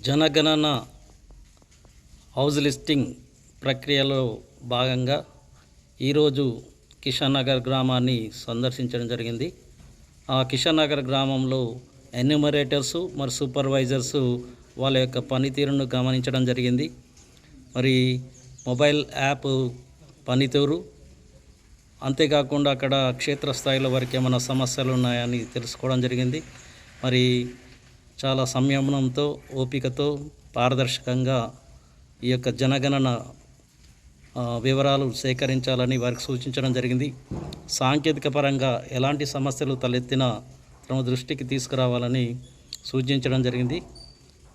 జనగణన house listing ప్రక్రియలో భాగంగా ఈరోజు కిషన్ నగర్ గ్రామాన్ని సందర్శించడం జరిగింది. ఆ కిషన్ నగర్ గ్రామంలో ఎన్యూమరేటర్సు మరి సూపర్వైజర్సు వాళ్ళ యొక్క పనితీరును గమనించడం జరిగింది. మరి మొబైల్ యాప్ పనితీరు, అంతేకాకుండా అక్కడ క్షేత్రస్థాయిలో వరకు ఏమైనా సమస్యలు ఉన్నాయని తెలుసుకోవడం జరిగింది. మరి చాలా సంయమనంతో, ఓపికతో, పారదర్శకంగా ఈ యొక్క జనగణన వివరాలు సేకరించాలని వారికి సూచించడం జరిగింది. సాంకేతిక పరంగా ఎలాంటి సమస్యలు తలెత్తినా తమ దృష్టికి తీసుకురావాలని సూచించడం జరిగింది.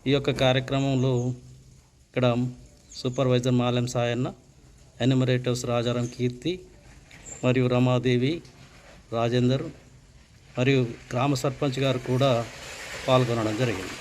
ఈ యొక్క కార్యక్రమంలో ఇక్కడ సూపర్వైజర్ మాలెం సాయన్న, ఎన్యూమరేటర్స్ రాజారాం కీర్తి మరియు రమాదేవి, రాజేందర్ మరియు గ్రామ సర్పంచ్ గారు కూడా పాల్గొనడం జరిగింది.